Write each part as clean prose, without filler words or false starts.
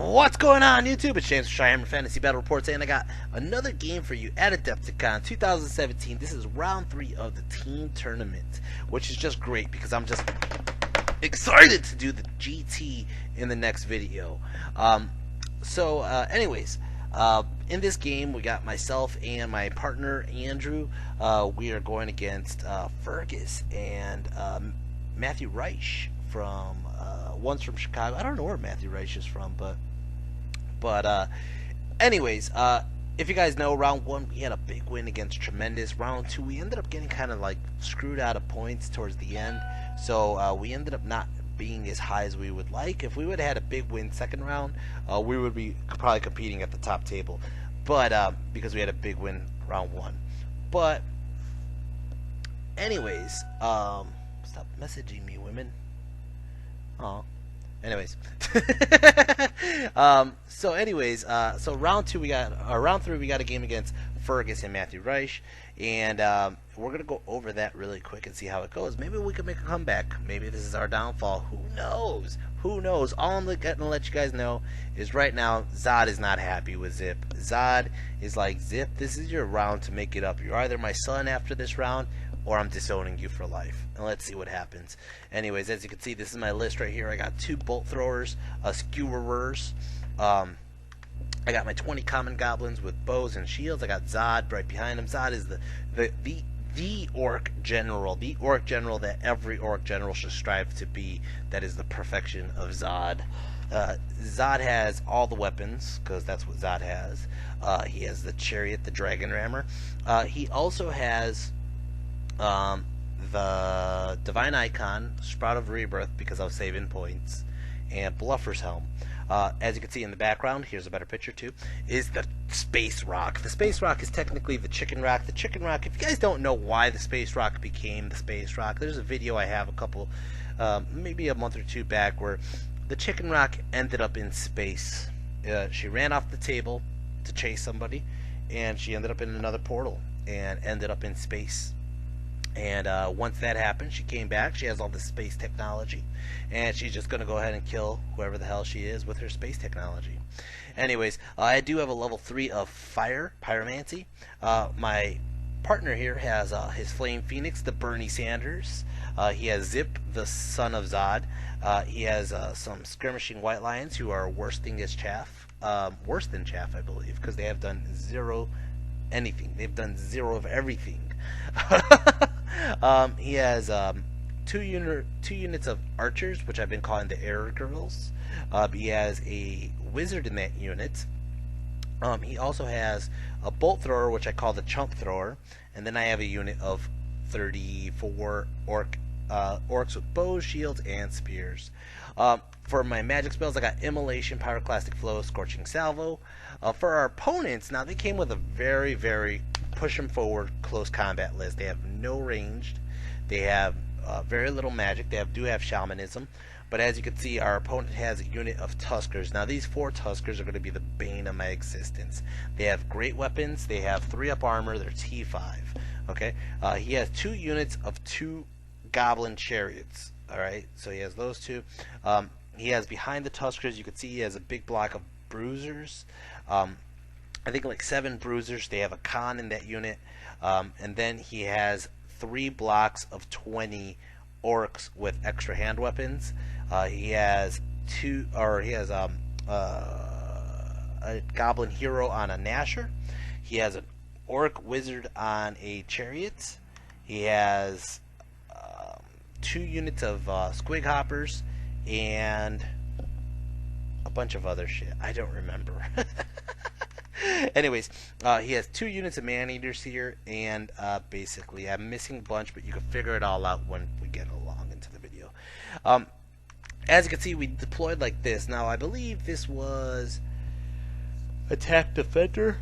What's going on, YouTube? It's James from ChiHammer Fantasy Battle Reports, and I got another game for you at Adepticon 2017. This is round 3 of the team tournament, which is just great because I'm just excited to do the GT in the next video. Anyways, in this game we got myself and my partner Andrew. We are going against Fergreisch and Matthew Reich from one's from Chicago. I don't know where Matthew Reich is from, but anyways, if you guys know, round 1 we had a big win against Tremendous. Round 2 we ended up getting kind of like screwed out of points towards the end, so we ended up not being as high as we would like. If we would have had a big win second round, we would be probably competing at the top table, but because we had a big win round 1. But anyways, stop messaging me, women. Oh, anyways. So round 2 we got, round 3 we got a game against Fergreisch and Matthew Reich, and we're gonna go over that really quick and see how it goes. Maybe we can make a comeback. Maybe this is our downfall. Who knows? Who knows? All I'm gonna let you guys know is right now Zod is not happy with Zip. Zod is like, Zip, this is your round to make it up. You're either my son after this round, or I'm disowning you for life. And let's see what happens. Anyways, as you can see, this is my list right here. I got 2 bolt throwers, skewerers. I got my 20 common goblins with bows and shields. I got Zod right behind him. Zod is the orc general. The orc general that every orc general should strive to be. That is the perfection of Zod. Zod has all the weapons, because that's what Zod has. He has the chariot, the dragon rammer. He also has the divine icon, Sprout of Rebirth, because I was saving points, and Bluffer's helm. As you can see in the background, here's a better picture too, is the space rock. The space rock is technically the chicken rock. The chicken rock, if you guys don't know why the space rock became the space rock, there's a video I have a couple, maybe a month or 2 back, where the chicken rock ended up in space. She ran off the table to chase somebody, and she ended up in another portal and ended up in space. And once that happened, she came back. She has all this space technology, and she's just going to go ahead and kill whoever the hell she is with her space technology. Anyways, I do have a level 3 of fire, pyromancy. My partner here has his flame phoenix, the Bernie Sanders. He has Zip, the son of Zod. He has some skirmishing white lions who are worse than chaff. Worse than chaff, I believe, because they have done 0 anything. They've done 0 of everything. He has 2 units of archers, which I've been calling the Arrer Girlz. He has a wizard in that unit. He also has a bolt thrower, which I call the Chump Thrower, and then I have a unit of 34 orcs with bows, shields, and spears. For my magic spells, I got Immolation, Pyroclastic Flow, Scorching Salvo. For our opponents, now they came with a very, very push them forward close combat list. They have no ranged. They have very little magic. They do have shamanism. But as you can see, our opponent has a unit of Tuskers. Now these 4 Tuskers are going to be the bane of my existence. They have great weapons. They have 3-up armor. They're T5. Okay. He has 2 units of 2 goblin chariots. Alright, so he has those 2. He has behind the Tuskers, you can see he has a big block of bruisers. I think like 7 bruisers. They have a con in that unit, and then he has 3 blocks of 20 orcs with extra hand weapons. He has a goblin hero on a Nasher. He has an orc wizard on a chariot. He has 2 units of squig hoppers and a bunch of other shit. I don't remember. Anyways, he has 2 units of man-eaters here, and basically I'm missing a bunch, but you can figure it all out when we get along into the video. As you can see, we deployed like this. Now I believe this was attack defender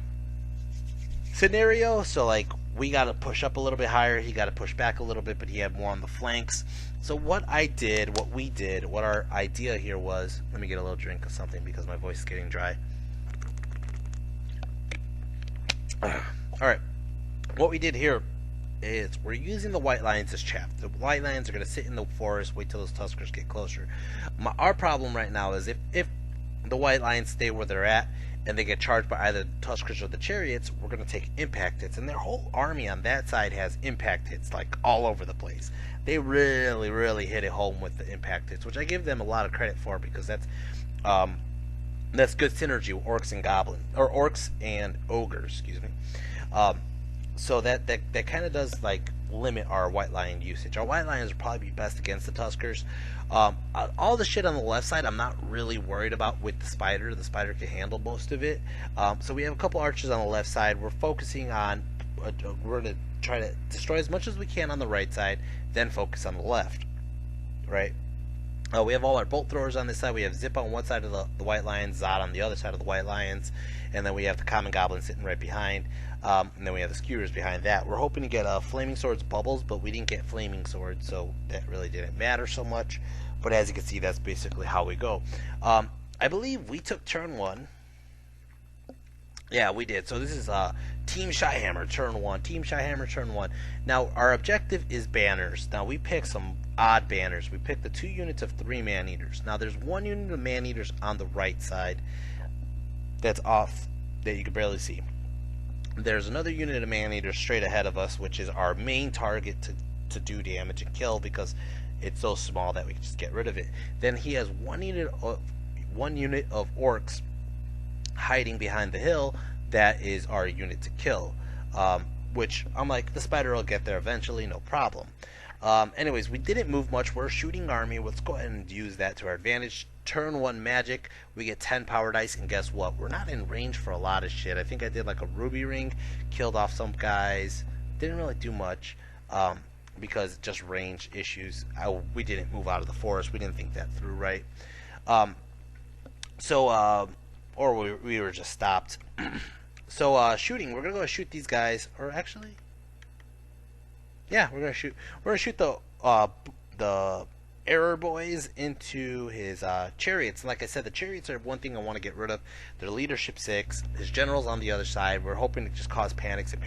scenario, so like we got to push up a little bit higher, he got to push back a little bit, but he had more on the flanks. So what our idea here was, let me get a little drink of something because my voice is getting dry. Alright, what we did here is we're using the white lions as chaff. The white lions are going to sit in the forest, wait till those Tuskers get closer. Our problem right now is if the white lions stay where they're at, and they get charged by either the Tuskers or the Chariots, we're going to take impact hits. And their whole army on that side has impact hits, like, all over the place. They really, really hit it home with the impact hits, which I give them a lot of credit for, because that's good synergy with orcs and goblins, or orcs and ogres, excuse me. So that kind of does, like, limit our white lion usage. Our white lions will probably be best against the Tuskers. All the shit on the left side I'm not really worried about with the spider. The spider can handle most of it. So we have a couple archers on the left side. We're focusing on, we're going to try to destroy as much as we can on the right side, then focus on the left, right? We have all our bolt throwers on this side. We have Zip on one side of the white lions, Zod on the other side of the white lions, and then we have the common goblin sitting right behind, and then we have the skewers behind that. We're hoping to get flaming swords bubbles, but we didn't get flaming swords, so that really didn't matter so much. But as you can see, that's basically how we go. I believe we took turn 1. Yeah, we did. So this is Team ChiHammer turn 1. Team ChiHammer turn 1. Now, our objective is banners. Now, we picked some odd banners. We picked the 2 units of 3 man-eaters. Now, there's 1 unit of man-eaters on the right side that's off, that you can barely see. There's another unit of man-eaters straight ahead of us, which is our main target to do damage and kill, because it's so small that we can just get rid of it. Then he has 1 unit of orcs hiding behind the hill. That is our unit to kill, which I'm like, the spider will get there eventually, no problem. Anyways, we didn't move much. We're a shooting army. Let's go ahead and use that to our advantage. Turn 1 magic, we get 10 power dice, and guess what? We're not in range for a lot of shit. I think I did like a ruby ring, killed off some guys, didn't really do much, because just range issues. We didn't move out of the forest. We didn't think that through right. Or we were just stopped. So shooting, we're gonna go shoot these guys, or actually, yeah, we're gonna shoot the Arrer boys into his chariots. And like I said, the chariots are one thing I want to get rid of. Their leadership 6, his general's on the other side. We're hoping to just cause panics and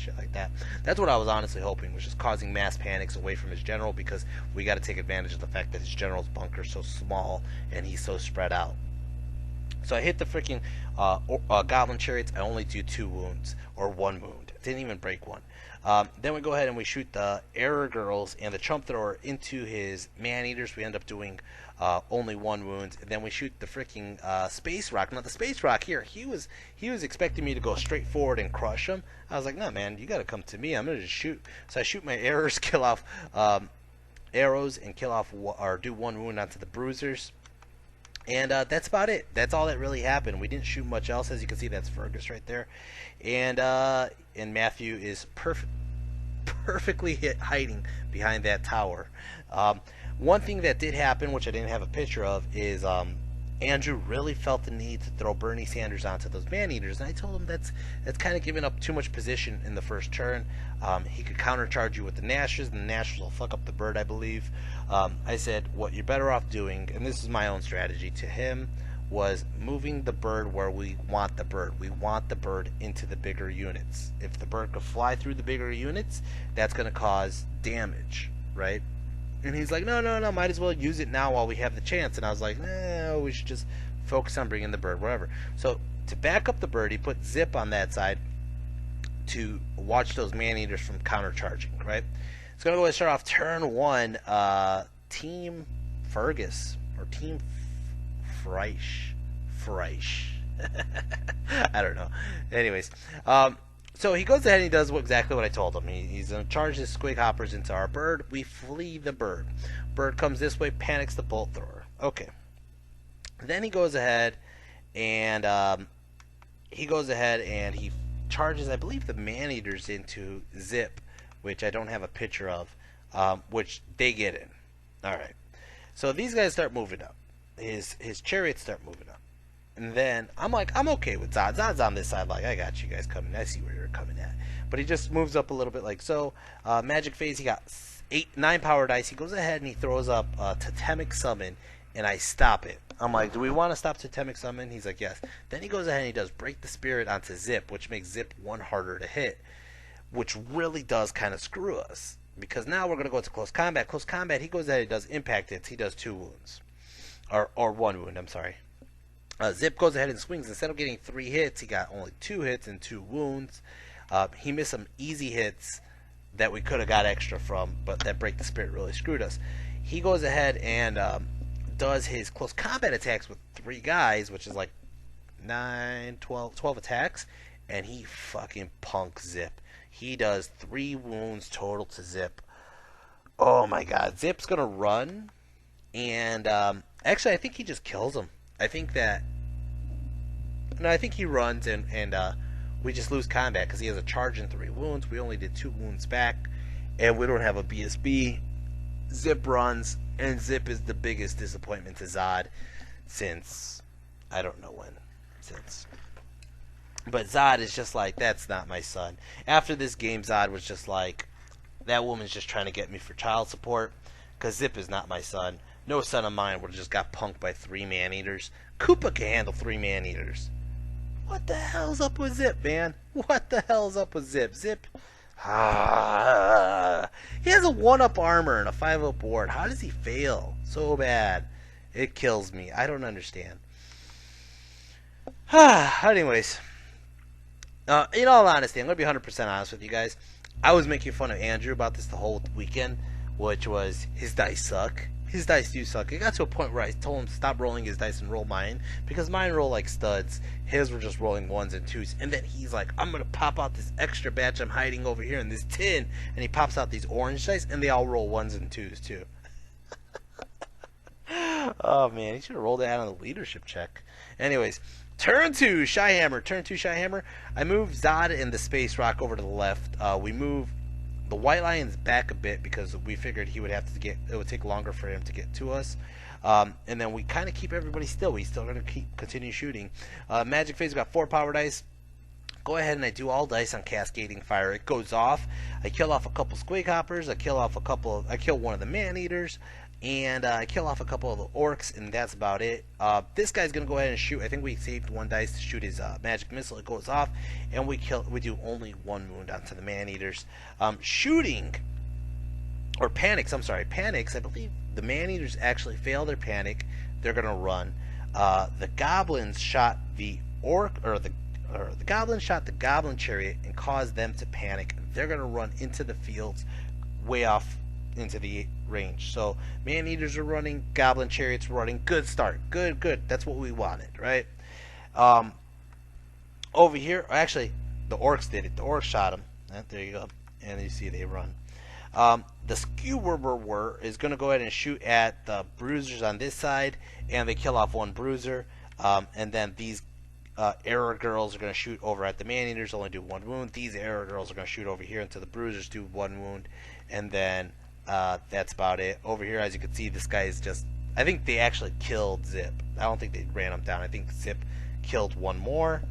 shit like that. That's what I was honestly hoping, was just causing mass panics away from his general, because we got to take advantage of the fact that his general's bunker is so small and he's so spread out. So I hit the freaking goblin chariots. I only do 2 wounds, or 1 wound. Didn't even break one. Then we go ahead and we shoot the Arrer Girlz and the Chump Thrower into his man-eaters. We end up doing only 1 wound. And then we shoot the freaking Space Rock. Now the Space Rock here, he was expecting me to go straight forward and crush him. I was like, no man, you gotta come to me. I'm gonna just shoot. So I shoot my arrows, kill off arrows, and kill off, or do 1 wound onto the bruisers. And that's about it. That's all that really happened. We didn't shoot much else. As you can see, that's Fergreisch right there. And Matthew is perfectly hiding behind that tower. One thing that did happen, which I didn't have a picture of, is Andrew really felt the need to throw Bernie Sanders onto those man-eaters. And I told him that's kind of giving up too much position in the first turn. He could countercharge you with the Gnashers, and the Gnashers will fuck up the bird, I believe. I said, what you're better off doing, and this is my own strategy to him, was moving the bird where we want the bird. We want the bird into the bigger units. If the bird could fly through the bigger units, that's going to cause damage, right? And he's like, no, might as well use it now while we have the chance. And I was like, no, we should just focus on bringing the bird, whatever. So to back up the bird, he put Zip on that side to watch those man-eaters from countercharging, right? It's going to go ahead and start off turn 1, Team Fergus, or Team Fergreisch. I don't know. Anyways, so he goes ahead and he does exactly what I told him. He's going to charge his squig hoppers into our bird. We flee the bird. Bird comes this way, panics the bolt thrower. Okay. Then he goes ahead and he charges, I believe, the man-eaters into Zip, which I don't have a picture of, which they get in. Alright. So these guys start moving up. His chariots start moving up. And then I'm like, I'm okay with Zod. Zod's on this side, like, I got you guys coming. I see where you're coming at. But he just moves up a little bit like so. Magic phase, he got 9 power dice. He goes ahead and he throws up Totemic Summon, and I stop it. I'm like, do we want to stop Totemic Summon? He's like, yes. Then he goes ahead and he does Break the Spirit onto Zip, which makes Zip 1 harder to hit, which really does kind of screw us. Because now we're going to go to close combat. Close combat, he goes ahead and does impact hits. He does 2 wounds. Or 1 wound, I'm sorry. Zip goes ahead and swings. Instead of getting 3 hits, he got only 2 hits and 2 wounds. He missed some easy hits that we could have got extra from, but that Break the Spirit really screwed us. He goes ahead and does his close combat attacks with 3 guys, which is like 9, 12 attacks, and he fucking punks Zip. He does 3 wounds total to Zip. Oh my god. Zip's gonna run, and actually I think he just kills him. I think he runs, and we just lose combat because he has a charge and 3 wounds. We only did 2 wounds back, and we don't have a BSB. Zip runs, and Zip is the biggest disappointment to Zod since I don't know when. But Zod is just like, that's not my son. After this game, Zod was just like, that woman's just trying to get me for child support, because Zip is not my son. No son of mine would have just got punked by 3 man-eaters. Koopa can handle 3 man-eaters. What the hell's up with Zip, man? What the hell's up with Zip? Zip, he has a 1-up armor and a 5-up ward. How does he fail so bad? It kills me. I don't understand. Anyways, in all honesty, I'm going to be 100% honest with you guys. I was making fun of Andrew about this the whole weekend, which was, his dice suck. His dice do suck. It got to a point where I told him to stop rolling his dice and roll mine, because mine roll like studs. His were just rolling 1s and 2s. And then he's like, I'm going to pop out this extra batch I'm hiding over here in this tin. And he pops out these orange dice, and they all roll 1s and 2s too. Oh man, he should have rolled that on the leadership check. Anyways, turn 2, ChiHammer. Turn 2, ChiHammer. I moved Zod and the Space Rock over to the left. We moved the White Lions back a bit because we figured he would have to get, it would take longer for him to get to us. And then we kind of keep everybody still. We still going to continue shooting. Magic Phase got 4 power dice. Go ahead and I do all dice on Cascading Fire. It goes off. I kill off a couple Squig Hoppers. I kill one of the Man-Eaters. And I kill off a couple of the Orcs, and that's about it. This guy's gonna go ahead and shoot. I think we saved 1 dice to shoot his magic missile. It goes off, and we do only 1 wound onto the Man-Eaters. Shooting or panics. I'm sorry, panics. I believe the Man-Eaters actually fail their panic. They're gonna run. The Goblins shot the the Goblins shot the Goblin Chariot and caused them to panic. They're gonna run into the fields, way off into the range. So Man-Eaters are running, Goblin Chariots running. Good start. Good. That's what we wanted, right? Over here, actually, the Orcs did it. The Orcs shot them. There you go. And you see they run. The Skewer is going to go ahead and shoot at the Bruisers on this side, and they kill off 1 Bruiser. And then these Arrer Girlz are going to shoot over at the Man-Eaters, only do 1 wound. These Arrer Girlz are going to shoot over here until the Bruisers do 1 wound. And then that's about it. Over here, as you can see, this guy is just, I think they actually killed Zip. I don't think they ran him down. I think Zip killed 1 more,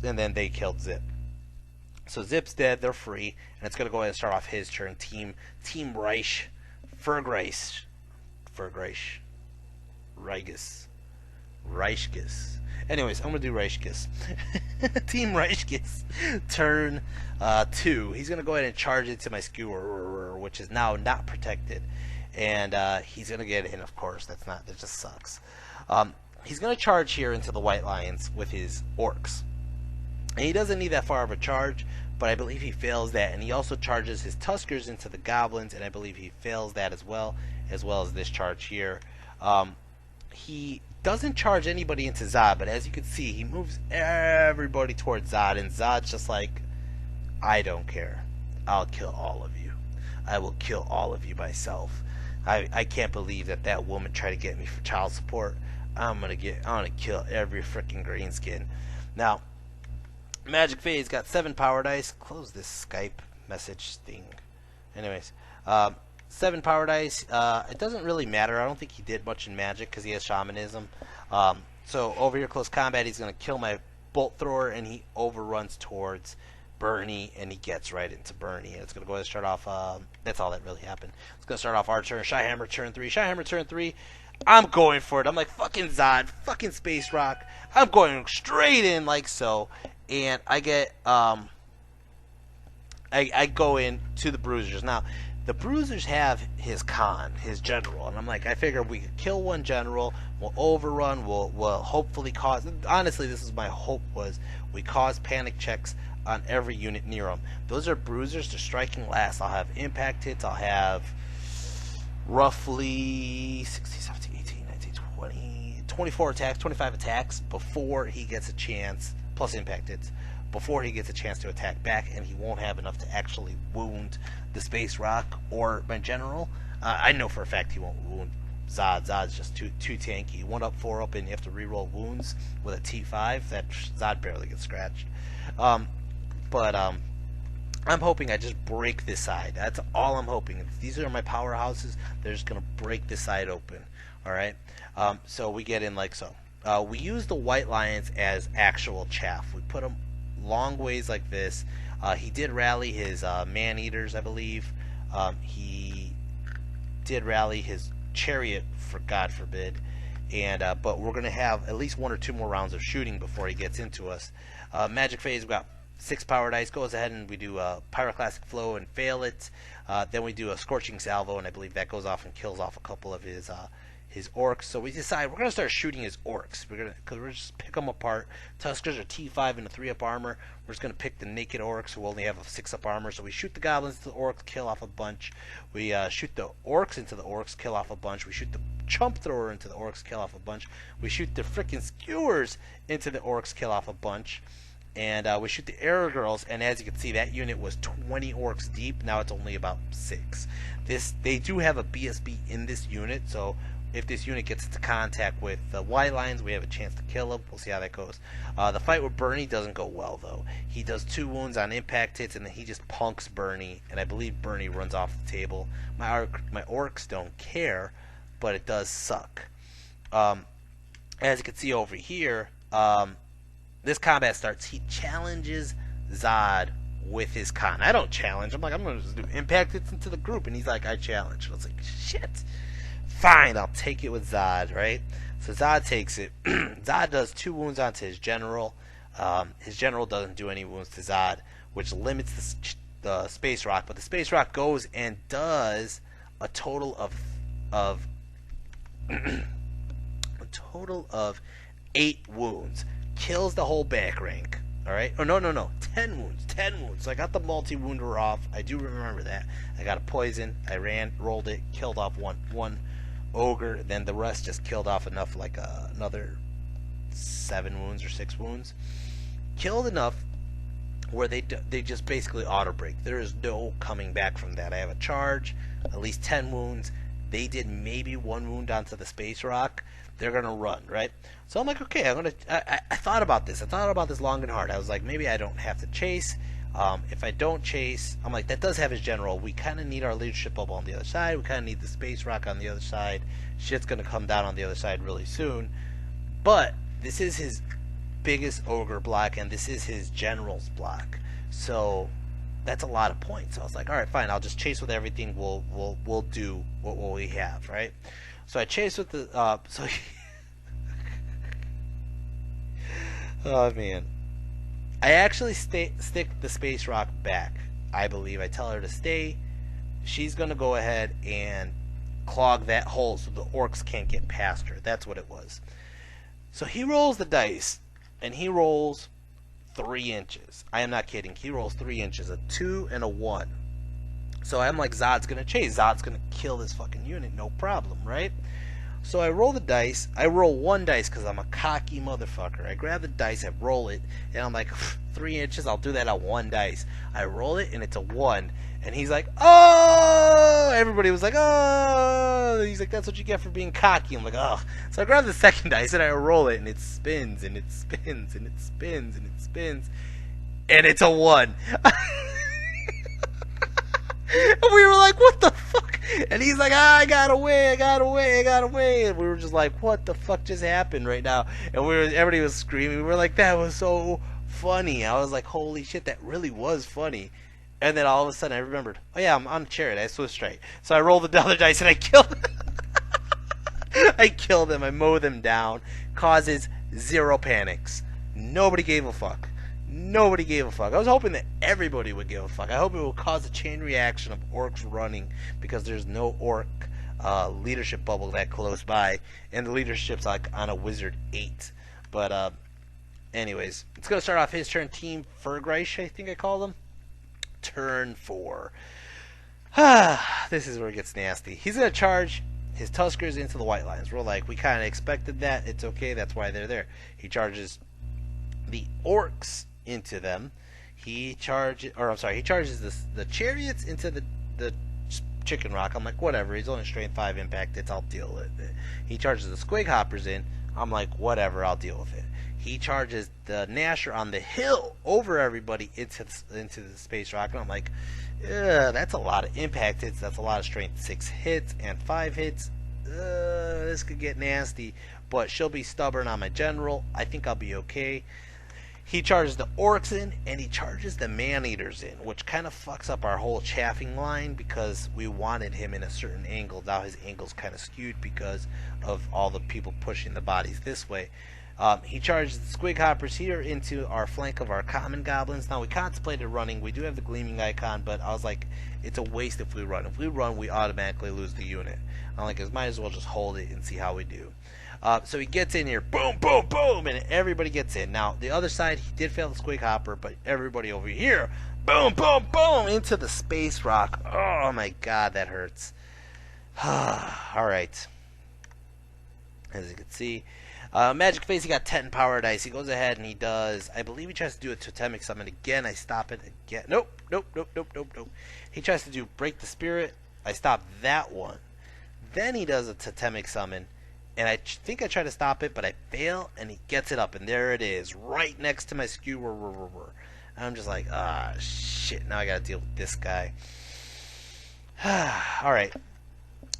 and then they killed Zip. So Zip's dead. They're free, and it's going to go ahead and start off his turn. Team Reich, Fergreisch, Reichgis. Anyways, I'm going to do Reichgis. Team Reichgis. Turn 2. He's going to go ahead and charge into my Skewer, which is now not protected. And he's going to get in, of course. That just sucks. He's going to charge here into the White Lions with his Orcs. And he doesn't need that far of a charge, but I believe he fails that. And he also charges his Tuskers into the Goblins, and I believe he fails that as well as this charge here. He doesn't charge anybody into Zod, but as you can see, he moves everybody towards Zod, and Zod's just like, I don't care. I'll kill all of you. I will kill all of you myself. I can't believe that woman tried to get me for child support. I'm gonna kill every freaking greenskin. Now, Magic Phase got 7 power dice. Close this Skype message thing. Anyways, 7 power dice. It doesn't really matter. I don't think he did much in Magic because he has Shamanism. So over here, close combat, he's going to kill my Bolt Thrower, and he overruns towards Bernie, and he gets right into Bernie. And it's going to go ahead and start off. That's all that really happened. It's going to start off our turn. ChiHammer turn 3. ChiHammer turn 3. I'm going for it. I'm like, fucking Zod, fucking Space Rock. I'm going straight in like so. And I get, I go in to the Bruisers. Now, The bruisers have his general, and I'm like, I figure we could kill one general, we'll overrun, we'll hopefully cause. Honestly, this is my hope, was we cause panic checks on every unit near them. Those are bruisers. They're striking last. I'll have impact hits. I'll have roughly 16, 17, 18, 19, 20, 24 attacks, 25 attacks before he gets a chance, plus impact hits, before he gets a chance to attack back, and he won't have enough to actually wound the Space Rock or my general. I know for a fact he won't wound Zod. Zod's just too tanky. 1 up, 4 up, and you have to reroll wounds with a T5. That Zod barely gets scratched. But I'm hoping I just break this side. That's all I'm hoping. If these are my powerhouses, they're just going to break this side open. Alright? So we get in like so. We use the White Lions as actual chaff. We put them long ways like this. He did rally his man-eaters, I believe. He did rally his chariot, for God forbid. And but we're going to have at least 1 or 2 more rounds of shooting before he gets into us. Magic phase, we've got 6 power dice. Goes ahead and we do a Pyroclastic Flow and fail it. Then we do a Scorching Salvo, and I believe that goes off and kills off a couple of his orcs. So we decide we're going to start shooting his orcs. Because we're just pick them apart. Tuskers are T5 and a 3-up armor. We're just going to pick the naked orcs who only have a 6-up armor. So we shoot the goblins into the orcs, kill off a bunch. We shoot the orcs into the orcs, kill off a bunch. We shoot the Chump Thrower into the orcs, kill off a bunch. We shoot the freaking skewers into the orcs, kill off a bunch. And we shoot the Arrer Girlz, and as you can see, that unit was 20 orcs deep. Now it's only about 6. They do have a BSB in this unit, so if this unit gets into contact with the White Lions, we have a chance to kill him. We'll see how that goes. The fight with Bernie doesn't go well, though. He does 2 wounds on impact hits, and then he just punks Bernie, and I believe Bernie runs off the table. My orcs don't care, but it does suck. As you can see over here, this combat starts. He challenges Zod with his con. I don't challenge. I'm like, I'm going to just do impact hits into the group, and he's like, I challenge. I was like, shit. Fine, I'll take it with Zod, right? So Zod takes it. Zod does 2 wounds onto his general. His general doesn't do any wounds to Zod, which limits the Space Rock. But the Space Rock goes and does a total of a total of 8 wounds. Kills the whole back rank. Alright? Oh, no. 10 wounds. 10 wounds. So I got the multi-wounder off. I do remember that. I got a poison. I rolled it, killed off one ogre. Then the rest just killed off enough, like another 7 wounds or 6 wounds. Killed enough where they just basically auto-break. There is no coming back from that. I have a charge, at least 10 wounds. They did maybe 1 wound onto the Space Rock. They're gonna run, right? So I'm like, okay, I thought about this. I thought about this long and hard. I was like, maybe I don't have to chase. If I don't chase, I'm like, that does have his general. We kind of need our leadership up on the other side. We kind of need the Space Rock on the other side. Shit's gonna come down on the other side really soon. But this is his biggest ogre block, and this is his general's block. So that's a lot of points. So I was like, all right, fine. I'll just chase with everything. We'll do what we have, right? So I chase with the oh man, I actually stick the Space Rock back. I believe I tell her to stay. She's gonna go ahead and clog that hole so the orcs can't get past her. That's what it was. So he rolls the dice, and he rolls 3 inches. I am not kidding. He rolls 3 inches, a 2 and a 1. So I'm like, Zod's gonna chase. Zod's gonna kill this fucking unit, no problem, right? So I roll the dice. I roll 1 dice because I'm a cocky motherfucker. I grab the dice, I roll it, and I'm like, 3 inches, I'll do that on 1 dice. I roll it, and it's a 1. And he's like, oh! Everybody was like, oh! He's like, that's what you get for being cocky. I'm like, oh. So I grab the 2nd dice, and I roll it, and it spins, and it spins, and it spins, and it spins. And it's a 1. And we were like, what the fuck? And he's like, I got away. And we were just like, what the fuck just happened right now? And everybody was screaming. We were like, that was so funny. I was like, holy shit, that really was funny. And then all of a sudden I remembered, oh yeah, I'm on a chariot. I switched straight. So I rolled the other dice and I killed them. I killed them. I mow them down. Causes 0 panics. Nobody gave a fuck. Nobody gave a fuck. I was hoping that everybody would give a fuck. I hope it will cause a chain reaction of orcs running because there's no orc leadership bubble that close by, and the leadership's like on a wizard 8. But anyways, it's gonna start off his turn. Team Fergreisch, I think I call them. Turn 4. This is where it gets nasty. He's gonna charge his Tuskers into the white lines. We're like, we kind of expected that. It's okay. That's why they're there. He charges the orcs into them. He charges the chariots into the chicken rock. I'm like, whatever. He's only strength 5 impact hits. I'll deal with it. He charges the squig hoppers in. I'm like, whatever. I'll deal with it. He charges the Gnasher on the hill over everybody into the space rock. And I'm like, that's a lot of impact hits. That's a lot of strength 6 hits and 5 hits. This could get nasty. But she'll be stubborn on my general. I think I'll be okay. He charges the orcs in, and he charges the man-eaters in, which kind of fucks up our whole chaffing line because we wanted him in a certain angle. Now his angle's kind of skewed because of all the people pushing the bodies this way. He charges the squig hoppers here into our flank of our common goblins. Now we contemplated running. We do have the gleaming icon, but I was like, it's a waste if we run. If we run, we automatically lose the unit. I'm like, might as well just hold it and see how we do. So he gets in here, boom, boom, boom, and everybody gets in. Now, the other side, he did fail the squig hopper, but everybody over here, boom, boom, boom, into the space rock. Oh, my God, that hurts. All right. As you can see, Magic Phase, he got 10 power dice. He goes ahead and he does, I believe he tries to do a totemic summon again. I stop it again. Nope. He tries to do Break the Spirit. I stop that one. Then he does a totemic summon. And I think I try to stop it, but I fail, and he gets it up, and there it is, right next to my skewer. And I'm just like, shit, now I gotta deal with this guy. Alright.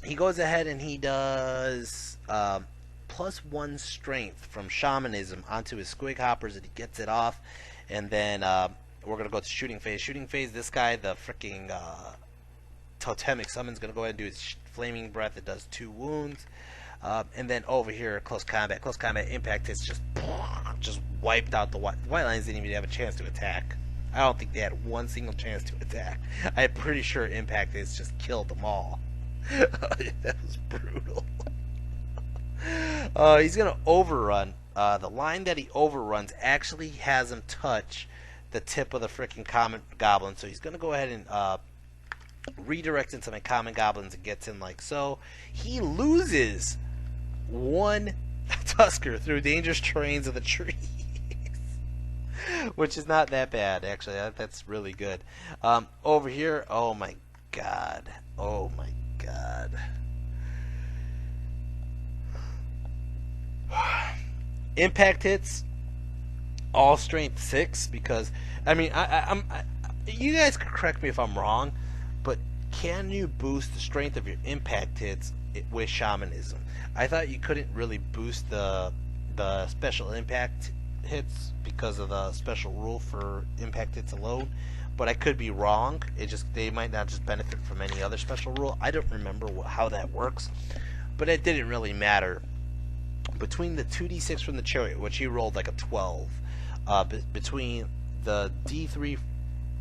He goes ahead and he does +1 strength from shamanism onto his squig hoppers, and he gets it off. And then we're gonna go to shooting phase. Shooting phase, this guy, the freaking totemic summon's gonna go ahead and do his flaming breath. It does 2 wounds. And then over here, close combat impact hits just wiped out the white lines. Didn't even have a chance to attack. I don't think they had one single chance to attack. I'm pretty sure impact hits just killed them all. That was brutal. He's gonna overrun. The line that he overruns actually has him touch the tip of the freaking common goblin, so he's gonna go ahead and redirect into my common goblins and gets in like so. He loses 1 Tusker through dangerous terrains of the trees, which is not that bad actually. That's really good. Over here, oh my god, impact hits all strength 6 because I mean I'm you guys can correct me if I'm wrong, but can you boost the strength of your impact hits with shamanism? I thought you couldn't really boost the special impact hits because of the special rule for impact hits alone, but I could be wrong. They might not just benefit from any other special rule. I don't remember how that works, but it didn't really matter. Between the 2d6 from the chariot, which he rolled like a 12, between the d3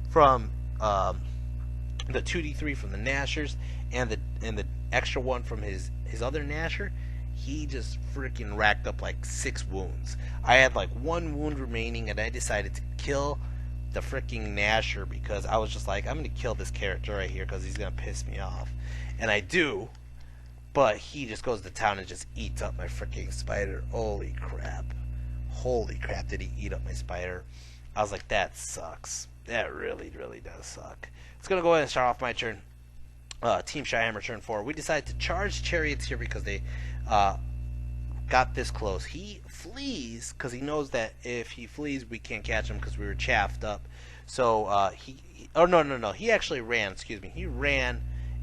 from the 2d3 from the Gnashers and the extra one from his other Gnasher, he just freaking racked up like 6 wounds. I had like 1 wound remaining, and I decided to kill the freaking Gnasher because I was just like, I'm gonna kill this character right here because he's gonna piss me off, and I do. But he just goes to town and just eats up my freaking spider. Holy crap, did he eat up my spider? I was like, that sucks. That really does suck. It's gonna go ahead and start off my turn. Team ChiHammer turn 4. We decided to charge chariots here because they got this close. He flees because he knows that if he flees, we can't catch him because we were chaffed up. So he actually ran. Excuse me. He ran,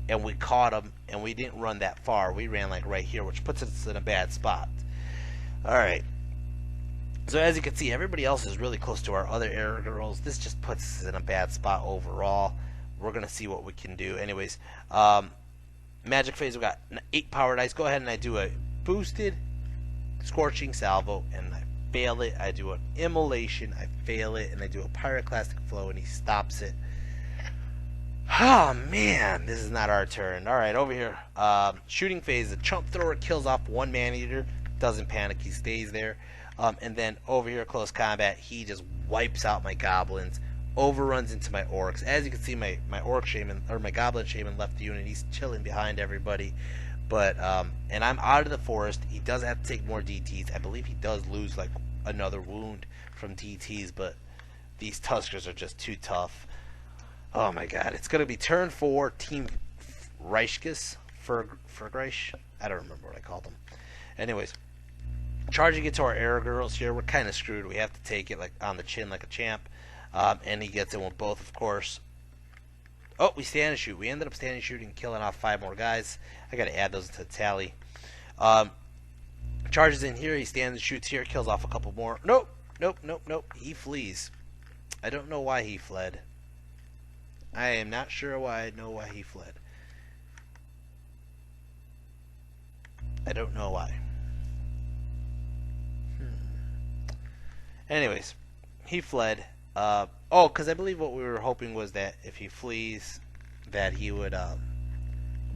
and we caught him, and we didn't run that far. We ran like right here, which puts us in a bad spot. All right. So as you can see, everybody else is really close to our other Arrer girls. This just puts us in a bad spot overall. We're going to see what we can do. Anyways, Magic Phase, we got 8 power dice. Go ahead and I do a boosted Scorching Salvo, and I fail it. I do an immolation, I fail it, and I do a pyroclastic flow, and he stops it. Oh man, this is not our turn. Alright, over here. Shooting phase, the Chump Thrower kills off one man-eater, doesn't panic, he stays there. And then over here, close combat, he just wipes out my goblins, overruns into my orcs. As you can see, my orc shaman, or my goblin shaman left the unit. He's chilling behind everybody. But, and I'm out of the forest. He does have to take more DTs. I believe he does lose, like, another wound from DTs, but these Tuskers are just too tough. Oh my god, it's going to be turn 4, Team Reichkes, Fergreisch. I don't remember what I called them. Anyways, charging it to our Arrer girls here, we're kind of screwed. We have to take it like on the chin like a champ. And he gets in with both, of course. Oh, we stand and shoot. We ended up standing and shooting, killing off 5 more guys. I got to add those to the tally. Charges in here, he stands and shoots here, kills off a couple more. Nope, nope, nope, nope. He flees. I don't know why he fled. I am not sure why I know why he fled. I don't know why. Anyways, he fled. Oh, because I believe what we were hoping was that if he flees, that he would,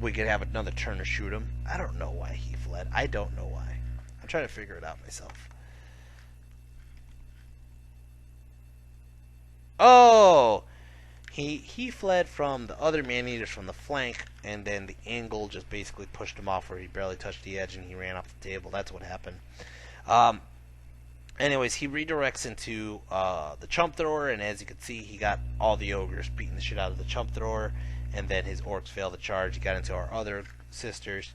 we could have another turn to shoot him. I don't know why he fled. I don't know why. I'm trying to figure it out myself. Oh! He fled from the other man-eaters from the flank, and then the angle just basically pushed him off where he barely touched the edge and he ran off the table. That's what happened. Anyways, he redirects into the Chump Thrower, and as you can see, he got all the ogres beating the shit out of the Chump Thrower, and then his orcs failed the charge. He got into our other sisters.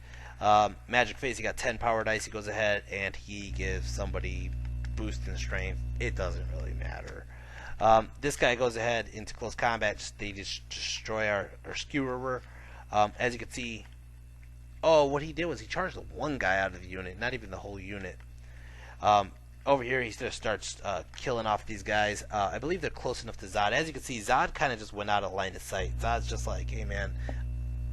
Magic Phase, he got 10 power dice. He goes ahead, and he gives somebody boost in strength. It doesn't really matter. This guy goes ahead into close combat. They just destroy our skewerer. As you can see, oh, what he did was he charged the one guy out of the unit, not even the whole unit. Over here, he just starts killing off these guys. I believe they're close enough to Zod. As you can see, Zod kind of just went out of line of sight. Zod's just like, hey man,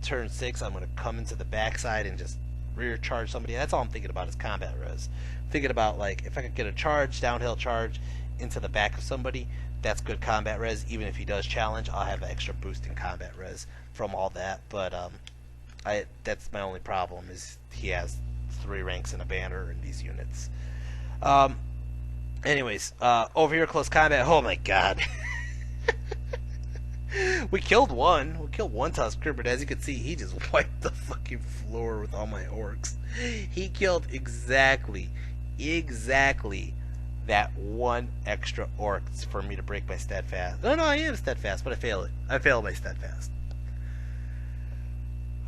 turn 6, I'm going to come into the backside and just rear charge somebody. That's all I'm thinking about is combat res. I'm thinking about, like, if I could get a charge, downhill charge, into the back of somebody, that's good combat res. Even if he does challenge, I'll have an extra boost in combat res from all that. But that's my only problem, is he has 3 ranks and a banner in these units. Anyways, over here, close combat. Oh my god. We killed one. We killed one Tusker, but as you can see, he just wiped the fucking floor with all my orcs. He killed exactly that one extra orc for me to break my steadfast. No, I am steadfast, but I fail it. I fail my steadfast.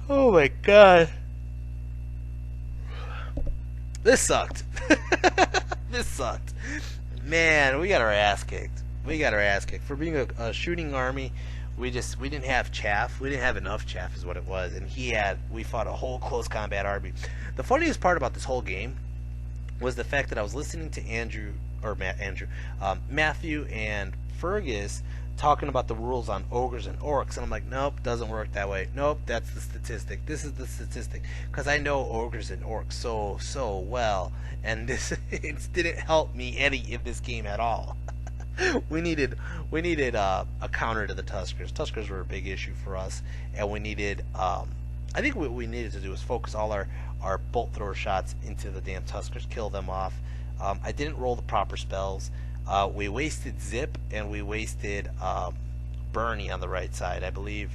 Oh my god. This sucked. This sucked. Man, we got our ass kicked. We got our ass kicked. For being a shooting army, we didn't have chaff. We didn't have enough chaff is what it was. And we fought a whole close combat army. The funniest part about this whole game was the fact that I was listening to Matthew and Fergus talking about the rules on ogres and orcs, and I'm like, nope, doesn't work that way. Nope, that's the statistic. This is the statistic, because I know ogres and orcs so well, and this it didn't help me any in this game at all. we needed a counter to the Tuskers. Tuskers were a big issue for us, and we needed I think what we needed to do was focus all our bolt thrower shots into the damn Tuskers, kill them off. I didn't roll the proper spells. We wasted Zip, and we wasted Bernie on the right side. I believe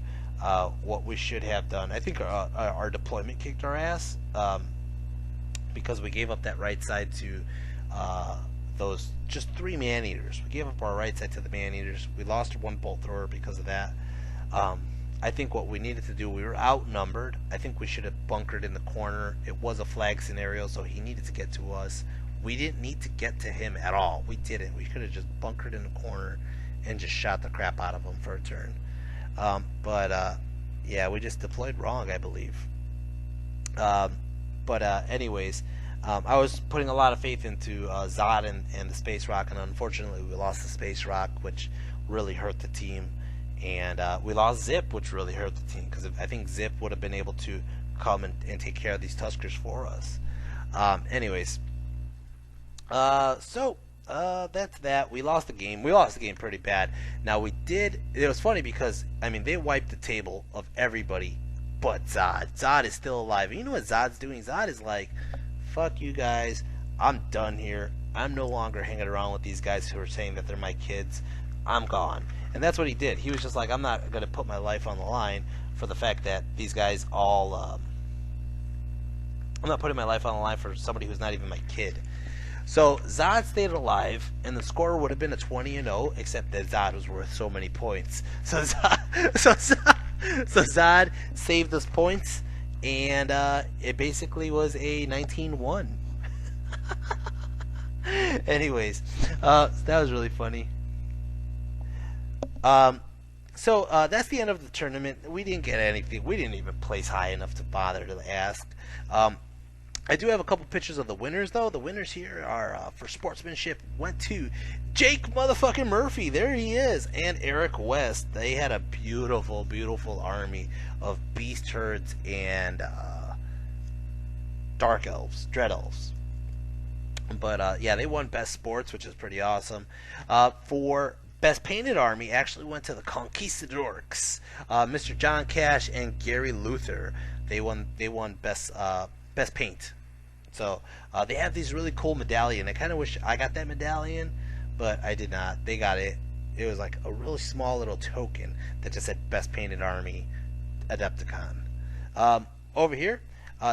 what we should have done, I think our deployment kicked our ass, because we gave up that right side to those just 3 man-eaters. We gave up our right side to the man-eaters. We lost 1 bolt thrower because of that. I think what we needed to do, we were outnumbered. I think we should have bunkered in the corner. It was a flag scenario, so he needed to get to us. We didn't need to get to him at all. We didn't. We could have just bunkered in the corner and just shot the crap out of him for a turn. Yeah, we just deployed wrong, I believe. Anyways, I was putting a lot of faith into Zod and the Space Rock, and unfortunately we lost the Space Rock, which really hurt the team. And we lost Zip, which really hurt the team, because I think Zip would have been able to come and take care of these Tuskers for us. Anyways, That's that. We lost the game. We lost the game pretty bad. Now we did. It was funny because I mean they wiped the table of everybody, but Zod. Zod is still alive. And you know what Zod's doing? Zod is like, fuck you guys. I'm done here. I'm no longer hanging around with these guys who are saying that they're my kids. I'm gone. And that's what he did. He was just like, I'm not gonna put my life on the line for the fact that these guys all. I'm not putting my life on the line for somebody who's not even my kid. So Zod stayed alive, and the score would have been a 20-0, except that Zod was worth so many points. So Zod saved us points, and it basically was a 19-1. Anyways, that was really funny. That's the end of the tournament. We didn't get anything. We didn't even place high enough to bother to ask. I do have a couple pictures of the winners, though. The winners here are, for sportsmanship, went to Jake motherfucking Murphy. There he is. And Eric West. They had a beautiful, beautiful army of beast herds and dark elves, dread elves. But, yeah, they won best sports, which is pretty awesome. For best painted army, actually went to the Conquistadors. Mr. John Cash and Gary Luther. They won best paint. So they have these really cool medallion. I kind of wish I got that medallion, but I did not. They got it. It was like a really small little token that just said best painted army Adepticon. Over here,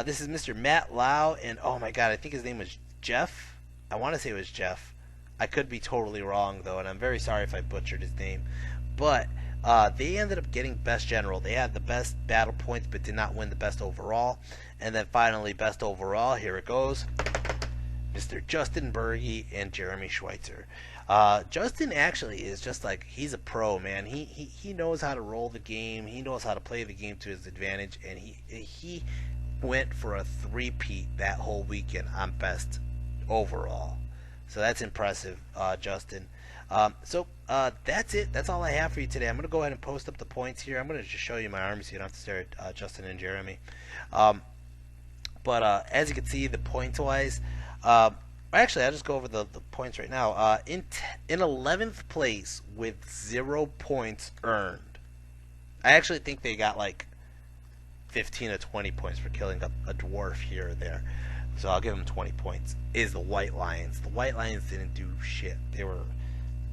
this is Mr. Matt Lau, and oh my god, I think his name was Jeff. I want to say it was Jeff. I could be totally wrong though, and I'm very sorry if I butchered his name. But they ended up getting best general. They had the best battle points, but did not win the best overall. And then finally, best overall, here it goes, Mr. Justin Berge and Jeremy Schweitzer. Justin actually is just like, he's a pro, man. He knows how to roll the game. He knows how to play the game to his advantage, and he went for a three-peat that whole weekend on best overall. So that's impressive, Justin. That's it. That's all I have for you today. I'm going to go ahead and post up the points here. I'm going to just show you my army so you don't have to stare at Justin and Jeremy. As you can see, the points-wise, actually, I'll just go over the points right now. In 11th place with 0 points earned. I actually think they got like 15 or 20 points for killing a dwarf here or there. So I'll give them 20 points, is the White Lions. The White Lions didn't do shit. They were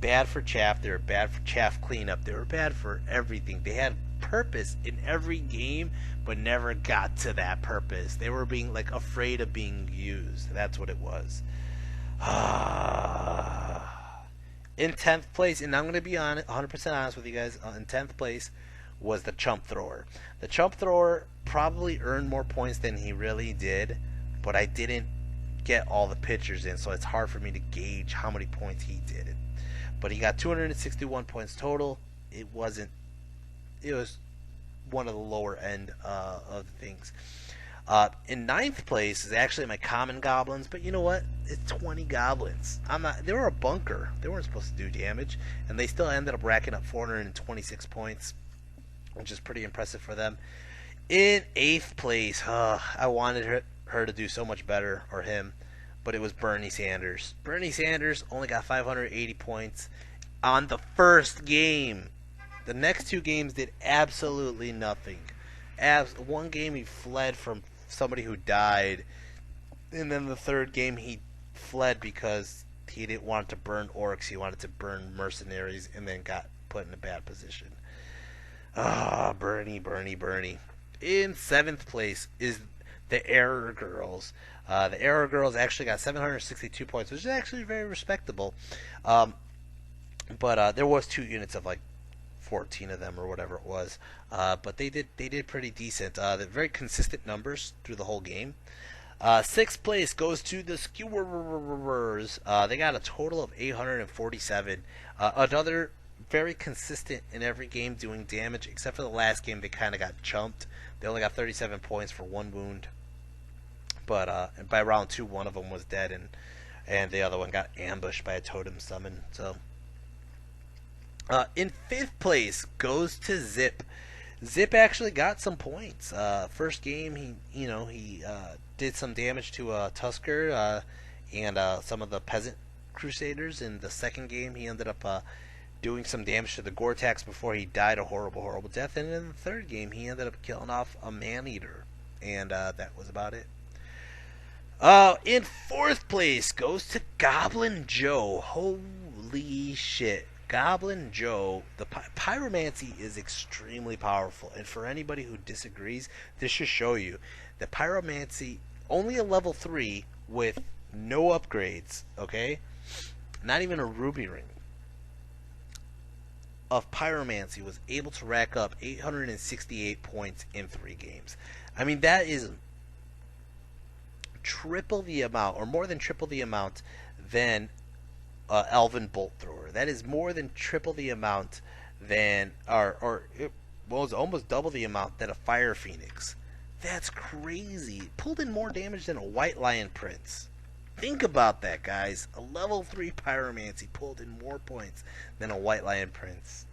bad for chaff. They were bad for chaff cleanup. They were bad for everything. They had purpose in every game, but never got to that purpose. They were being like afraid of being used. That's what it was. In 10th place, and I'm going to be 100% honest with you guys, in 10th place was the Chump Thrower. The Chump Thrower probably earned more points than he really did, but I didn't get all the pictures in, so it's hard for me to gauge how many points he did. But he got 261 points total. It was one of the lower end of the things. In 9th place is actually my common goblins, but you know what? It's 20 goblins. They were a bunker. They weren't supposed to do damage, and they still ended up racking up 426 points, which is pretty impressive for them. In 8th place, I wanted her to do so much better, or him, but it was Bernie Sanders. Bernie Sanders only got 580 points on the first game. The next two games did absolutely nothing. One game he fled from somebody who died, and then the third game he fled because he didn't want to burn orcs. He wanted to burn mercenaries, and then got put in a bad position. Bernie. In 7th place is the Arrer Girlz. The Arrer Girlz actually got 762 points, which is actually very respectable. But there was 2 units of like 14 of them or whatever it was. But they did pretty decent. They're very consistent numbers through the whole game. 6th place goes to the Skewers. They got a total of 847. Another very consistent in every game doing damage, except for the last game they kind of got chumped. They only got 37 points for 1 wound. But by round 2, one of them was dead, and the other one got ambushed by a totem summon. So in 5th place goes to Zip. Zip actually got some points. First game he did some damage to Tusker, and some of the peasant crusaders. In the second game, he ended up doing some damage to the Gore-Tex before he died a horrible, horrible death. And in the third game, he ended up killing off a man-eater. And that was about it. In fourth place goes to Goblin Joe. Holy shit. Goblin Joe, the pyromancy is extremely powerful. And for anybody who disagrees, this should show you that pyromancy, only a level 3 with no upgrades, okay? Not even a ruby ring of pyromancy was able to rack up 868 points in 3 games. I mean, that is triple the amount, or more than triple the amount than Elven Bolt Thrower. That is more than triple the amount than, or it was almost double the amount than a Fire Phoenix. That's crazy. Pulled in more damage than a White Lion Prince. Think about that, guys. A level 3 pyromancy pulled in more points than a White Lion Prince.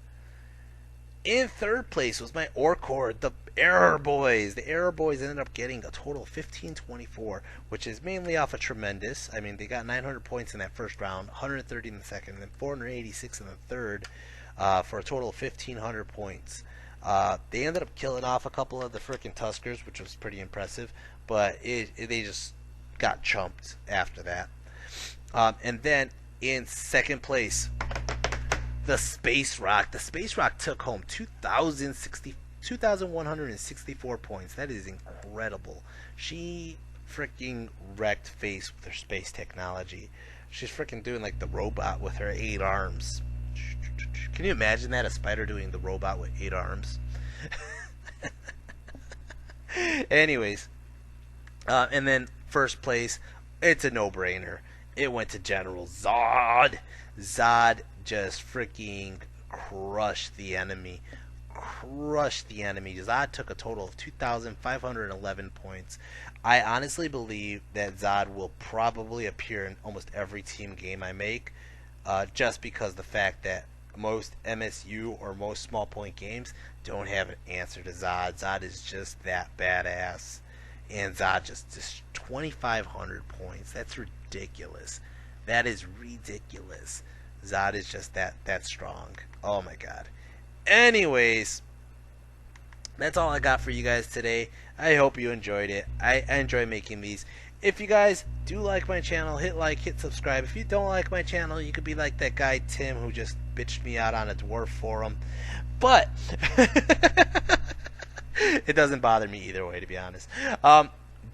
In third place was my Orc Horde, the Arrer Boyz. The Arrer Boyz ended up getting a total of 1524, which is mainly off of Tremendous. I mean, they got 900 points in that first round, 130 in the second, and then 486 in the third, for a total of 1500 points. They ended up killing off a couple of the frickin' Tuskers, which was pretty impressive, but they just got chumped after that. And then in second place, the Space Rock. The Space Rock took home 2,164 points. That is incredible. She freaking wrecked face with her space technology. She's freaking doing like the robot with her 8 arms. Can you imagine that? A spider doing the robot with 8 arms? Anyways. And then first place, it's a no-brainer. It went to General Zod. Zod just freaking crushed the enemy. Zod took a total of 2,511 points. I honestly believe that Zod will probably appear in almost every team game I make, just because the fact that most MSU or most small point games don't have an answer to Zod. Zod is just that badass. And Zod just 2,500 points. That's ridiculous. That is ridiculous. Zod is just that strong. Oh my god. Anyways, that's all I got for you guys today. I hope you enjoyed it. I enjoy making these. If you guys do like my channel, hit like, hit subscribe. If you don't like my channel, you could be like that guy Tim who just bitched me out on a dwarf forum. But it doesn't bother me either way, to be honest.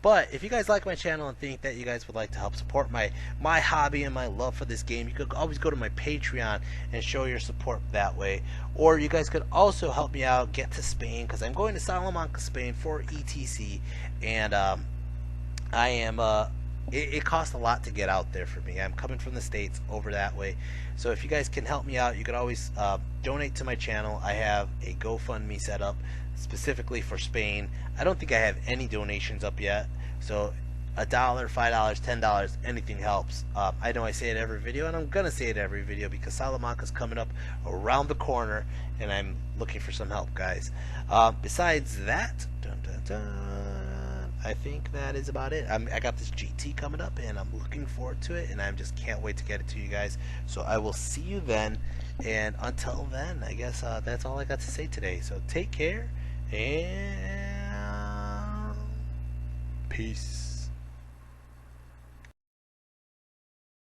But if you guys like my channel and think that you guys would like to help support my hobby and my love for this game, you could always go to my Patreon and show your support that way. Or you guys could also help me out get to Spain, because I'm going to Salamanca, Spain for ETC, and I am it costs a lot to get out there for me. I'm coming from the States over that way. So if you guys can help me out, you could always donate to my channel. I have a GoFundMe set up specifically for Spain. I don't think I have any donations up yet. So $1, $5, $10, anything helps. I know I say it every video, and I'm gonna say it every video because Salamanca's coming up around the corner, and I'm looking for some help, guys. Besides that, I think that is about it. I got this GT coming up, and I'm looking forward to it, and I just can't wait to get it to you guys. So I will see you then, and until then, I guess that's all I got to say today. So take care, and peace.